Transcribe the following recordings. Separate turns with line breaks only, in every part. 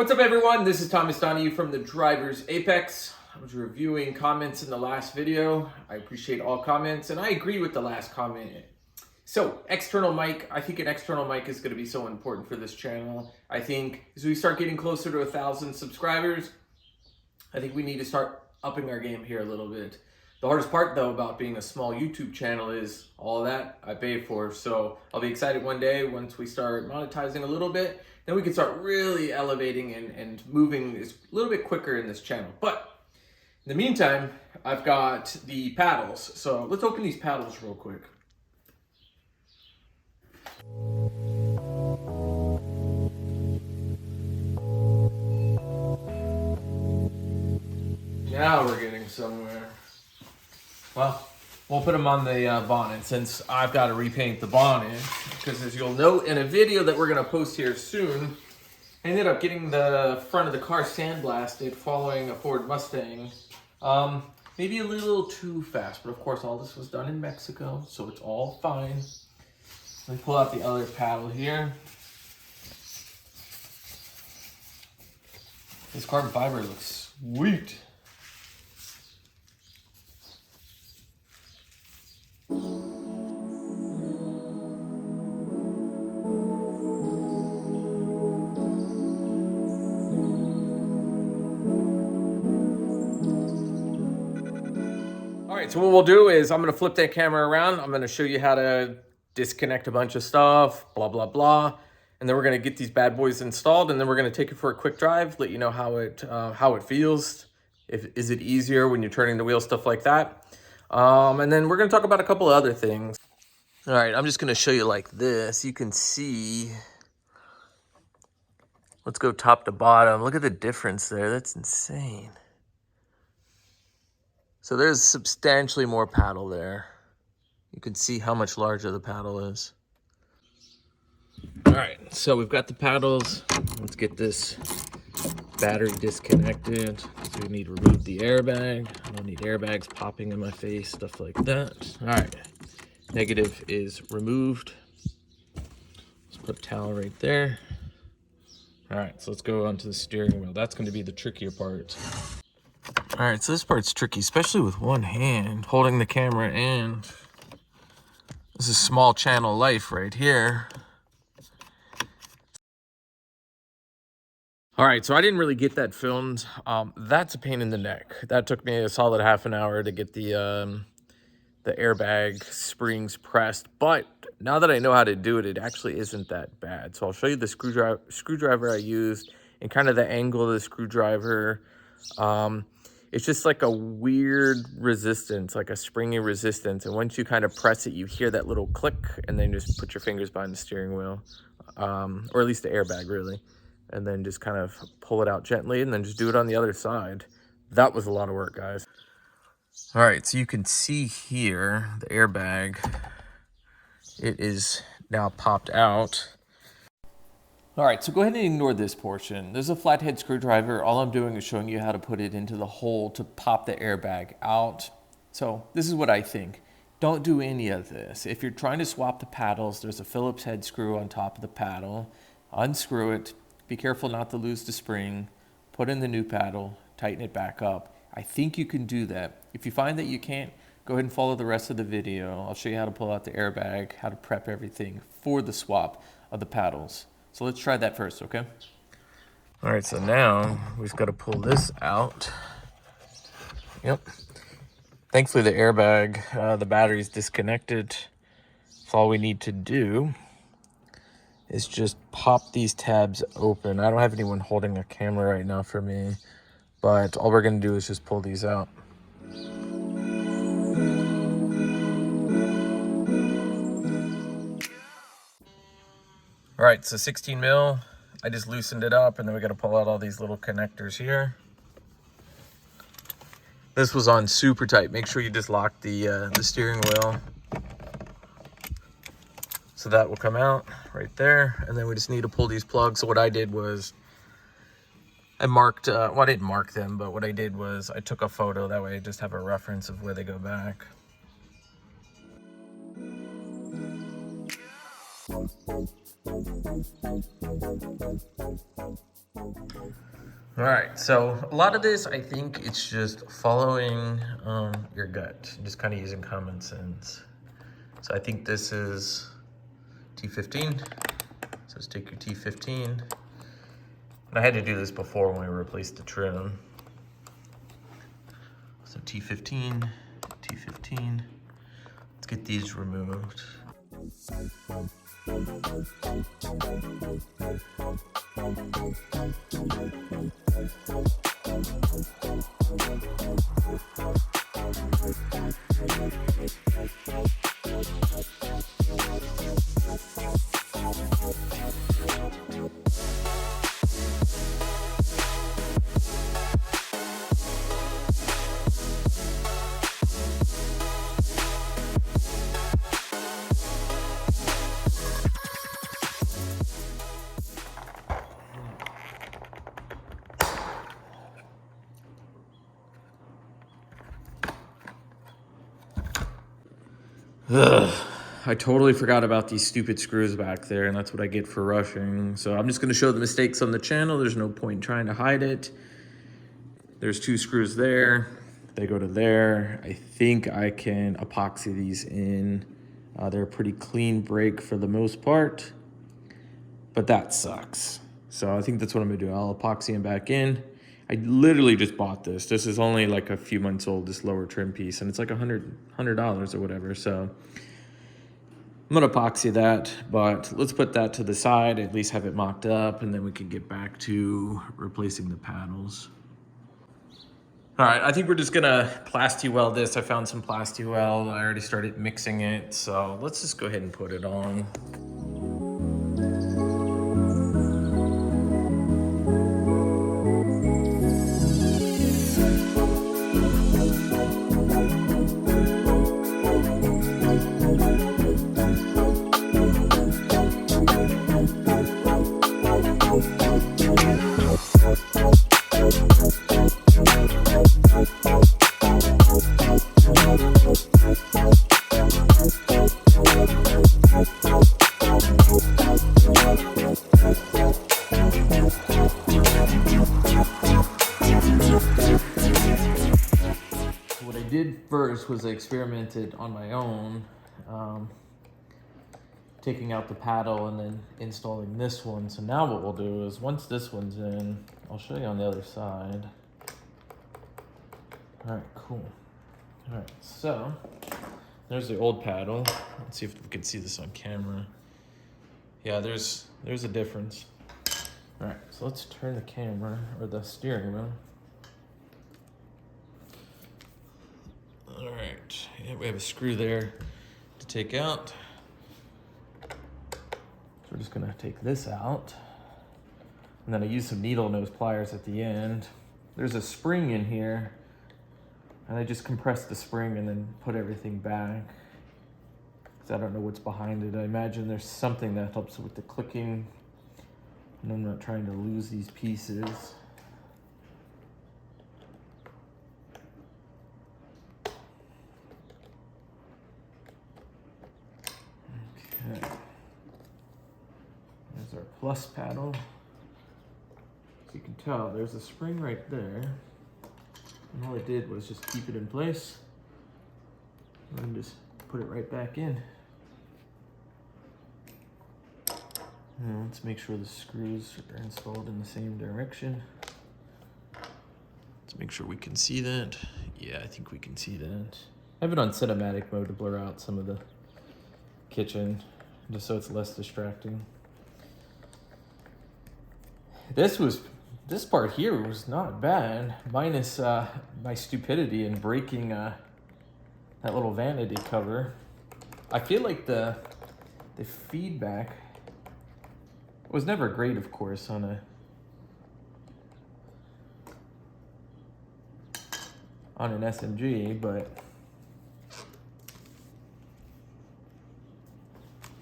What's up, everyone? This is Thomas Donahue from the Driver's Apex. I was reviewing comments in the last video. I appreciate all comments, and I agree with the last comment. So, external mic. I think an external mic is going to be so important for this channel. I think as we start getting closer to 1,000 subscribers, I think we need to start upping our game here a little bit. The hardest part, though, about being a small YouTube channel is all that I pay for. So I'll be excited one day once we start monetizing a little bit. Then we can start really elevating and moving a little bit quicker in this channel. But in the meantime, I've got the paddles. So let's open these paddles real quick. Now we're getting somewhere. Well, we'll put them on the bonnet since I've got to repaint the bonnet. Because as you'll note in a video that we're going to post here soon, I ended up getting the front of the car sandblasted following a Ford Mustang. Maybe a little too fast, but of course all this was done in Mexico, so it's all fine. Let me pull out the other paddle here. This carbon fiber looks sweet. So what we'll do is I'm going to flip that camera around. I'm going to show you how to disconnect a bunch of stuff, blah, blah, blah. And then we're going to get these bad boys installed, and then we're going to take it for a quick drive, let you know how it feels. Is it easier when you're turning the wheel, stuff like that. And then we're going to talk about a couple of other things. All right, I'm just going to show you like this. You can see, let's go top to bottom. Look at the difference there. That's insane. So there's substantially more paddle there. You can see how much larger the paddle is. All right, so we've got the paddles. Let's get this battery disconnected. So we need to remove the airbag. I don't need airbags popping in my face, stuff like that. All right, negative is removed. Let's put a towel right there. All right, so let's go onto the steering wheel. That's going to be the trickier part. All right, so this part's tricky, especially with one hand holding the camera, and this is small channel life right here. All right, so I didn't really get that filmed. That's a pain in the neck. That took me a solid half an hour to get the airbag springs pressed. But now that I know how to do it, it actually isn't that bad. So I'll show you the screwdriver I used and kind of the angle of the screwdriver. It's just like a weird resistance, like a springy resistance. And once you kind of press it, you hear that little click, and then just put your fingers behind the steering wheel, or at least the airbag, really. And then just kind of pull it out gently, and then just do it on the other side. That was a lot of work, guys. All right, so you can see here the airbag. It is now popped out. All right, so go ahead and ignore this portion. There's a flathead screwdriver. All I'm doing is showing you how to put it into the hole to pop the airbag out. So this is what I think. Don't do any of this. If you're trying to swap the paddles, there's a Phillips head screw on top of the paddle. Unscrew it. Be careful not to lose the spring. Put in the new paddle. Tighten it back up. I think you can do that. If you find that you can't, go ahead and follow the rest of the video. I'll show you how to pull out the airbag, how to prep everything for the swap of the paddles. So let's try that first, okay? All right, so now we've got to pull this out. Yep. Thankfully, the airbag, the battery's disconnected. So all we need to do is just pop these tabs open. I don't have anyone holding a camera right now for me, but all we're going to do is just pull these out. All right, so 16 mil, I just loosened it up, and then we got to pull out all these little connectors here. This was on super tight. Make sure you just lock the steering wheel. So that will come out right there, and then we just need to pull these plugs. So what I did was I marked, well, I didn't mark them, but what I did was I took a photo. That way I just have a reference of where they go back. All right, so a lot of this, I think it's just following your gut, just kind of using common sense. So I think this is T15. So let's take your T15. And I had to do this before when we replaced the trim. So T15, T15. Let's get these removed. Ugh, I totally forgot about these stupid screws back there, and that's what I get for rushing. So I'm just gonna show the mistakes on the channel. There's no point trying to hide it. There's 2 screws there. They go to there. I think I can epoxy these in. They're a pretty clean break for the most part, but that sucks. So I think that's what I'm gonna do. I'll epoxy them back in. I literally just bought this. This is only like a few months old, this lower trim piece, and it's like $100 or whatever. So I'm gonna epoxy that, but let's put that to the side, at least have it mocked up, and then we can get back to replacing the paddles. All right, I think we're just gonna plasti-weld this. I found some plasti-weld. I already started mixing it, so let's just go ahead and put it on. What I did first was I experimented on my own, taking out the paddle and then installing this one. So now what we'll do is once this one's in, I'll show you on the other side. All right, cool. All right, so there's the old paddle. Let's see if we can see this on camera. Yeah, there's a difference. All right, so let's turn the camera or the steering wheel. All right, yeah, we have a screw there to take out. So we're just gonna take this out. And then I use some needle nose pliers at the end. There's a spring in here. And I just compress the spring and then put everything back. Because I don't know what's behind it. I imagine there's something that helps with the clicking. And I'm not trying to lose these pieces. Okay. There's our plus paddle. So you can tell there's a spring right there. And all I did was just keep it in place and just put it right back in. And let's make sure the screws are installed in the same direction. Let's make sure we can see that. Yeah, I think we can see that. I have it on cinematic mode to blur out some of the kitchen, just so it's less distracting. This part here was not bad, minus my stupidity in breaking that little vanity cover. I feel like the feedback was never great, of course, on an SMG, but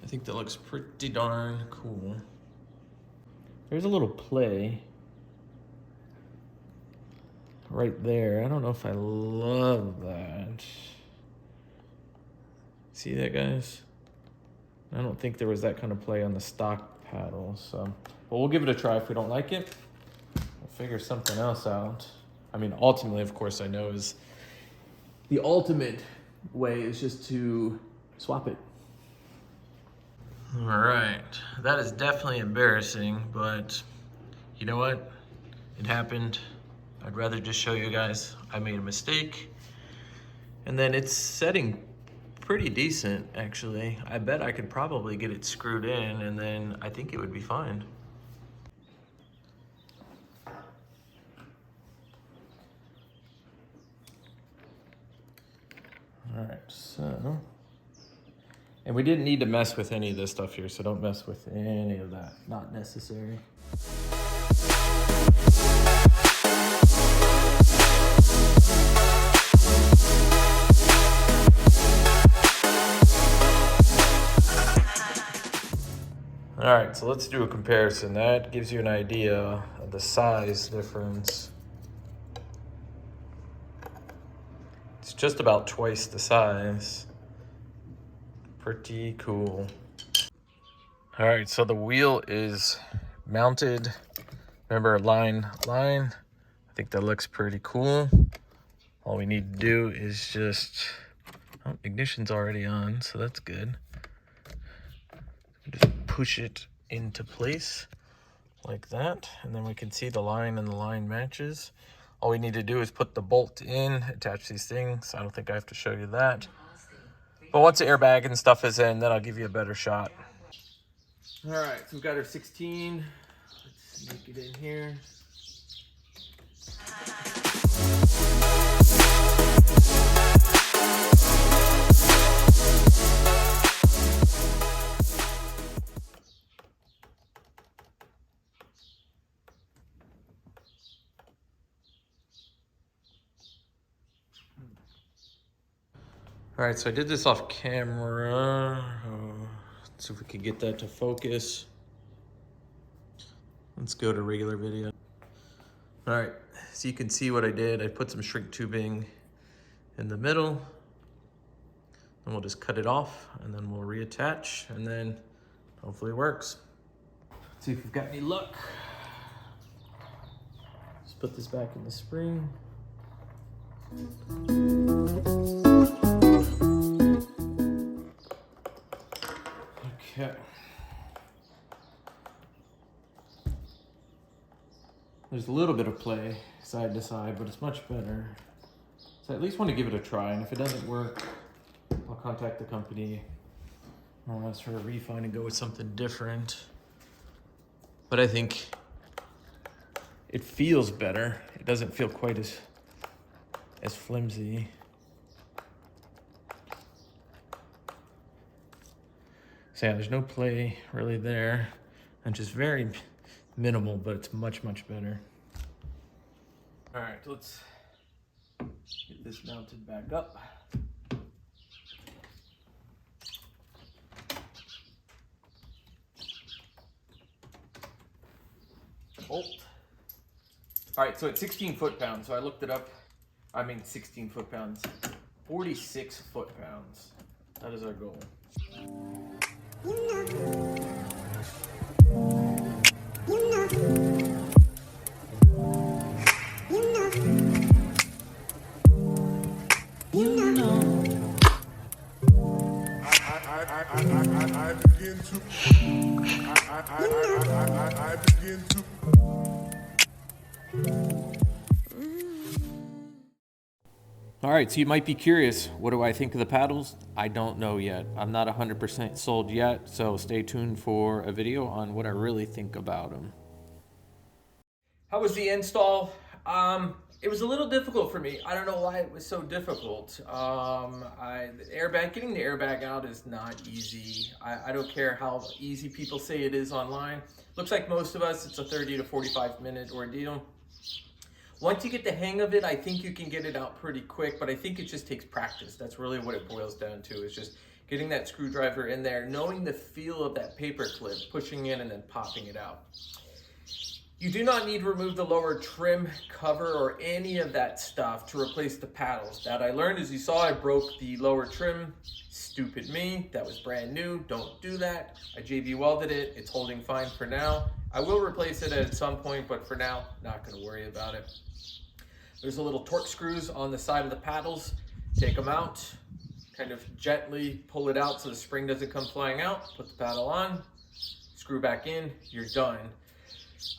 I think that looks pretty darn cool. There's a little play right there. I don't know if I love that. See that, guys? I don't think there was that kind of play on the stock paddle, so but we'll give it a try if we don't like it. figure something else out. I mean, ultimately, of course, I know is the ultimate way is just to swap it. All right, that is definitely embarrassing, but you know what? It happened. I'd rather just show you guys I made a mistake. And then it's setting pretty decent, actually. I bet I could probably get it screwed in, and then I think it would be fine. All right, so, and we didn't need to mess with any of this stuff here, so don't mess with any of that. Not necessary. All right, so let's do a comparison. That gives you an idea of the size difference. It's just about twice the size. Pretty cool. All right, so the wheel is mounted. Remember, line. I think that looks pretty cool. All we need to do is just, oh, ignition's already on, so that's good. Just push it into place like that, and then we can see the line and the line matches. All we need to do is put the bolt in, attach these things. I don't think I have to show you that. But once the airbag and stuff is in, then I'll give you a better shot. All right, so we've got our 16. Let's make it in here. All right, so I did this off camera. Let's see if we can get that to focus. Let's go to regular video. All right, so you can see what I did. I put some shrink tubing in the middle, and we'll just cut it off, and then we'll reattach, and then hopefully it works. Let's see if we've got any luck. Let's put this back in the spring. Okay. There's a little bit of play side to side, but it's much better. So I at least want to give it a try, and if it doesn't work, I'll contact the company. I'll ask for a refund and go with something different. But I think it feels better. It doesn't feel quite as flimsy. So yeah, there's no play really there, and just very minimal, but it's much, much better. All right, let's get this mounted back up. Bolt. All right, so it's 16 foot-pounds, so I looked it up. I mean 16 foot-pounds, 46 foot-pounds. That is our goal. I begin to. All right, so you might be curious, what do I think of the paddles? I don't know yet. I'm not 100% sold yet, so stay tuned for a video on what I really think about them. How was the install? It was a little difficult for me. I don't know why it was so difficult. Getting the airbag out is not easy. I don't care how easy people say it is online. Looks like most of us, it's a 30 to 45 minute ordeal. Once you get the hang of it, I think you can get it out pretty quick, but I think it just takes practice. That's really what it boils down to, is just getting that screwdriver in there, knowing the feel of that paper clip, pushing in and then popping it out. You do not need to remove the lower trim cover or any of that stuff to replace the paddles. That I learned, as you saw, I broke the lower trim. Stupid me, that was brand new, don't do that. I JB welded it, it's holding fine for now. I will replace it at some point, but for now, not gonna worry about it. There's a little torque screws on the side of the paddles. Take them out, kind of gently pull it out so the spring doesn't come flying out. Put the paddle on, screw back in, you're done.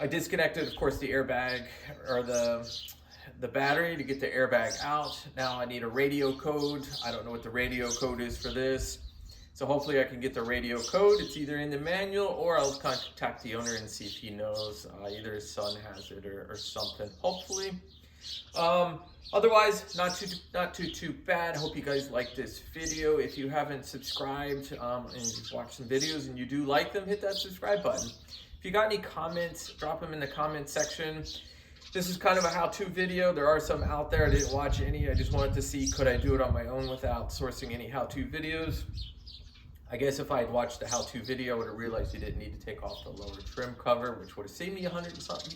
I disconnected, of course, the airbag or the battery to get the airbag out. Now I need a radio code. I don't know what the radio code is for this. So hopefully I can get the radio code. It's either in the manual or I'll contact the owner and see if he knows. Either his son has it or something, hopefully. Otherwise, not too bad. Hope you guys like this video. If you haven't subscribed and you've watched some videos and you do like them, hit that subscribe button. If you got any comments, drop them in the comment section. This is kind of a how-to video. There are some out there. I didn't watch any. I just wanted to see, could I do it on my own without sourcing any how-to videos? I guess if I had watched the how-to video, I would have realized you didn't need to take off the lower trim cover, which would have saved me $100 and something.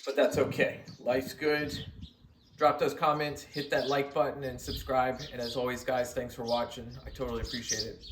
But that's okay. Life's good. Drop those comments, hit that like button, and subscribe. And as always, guys, thanks for watching. I totally appreciate it.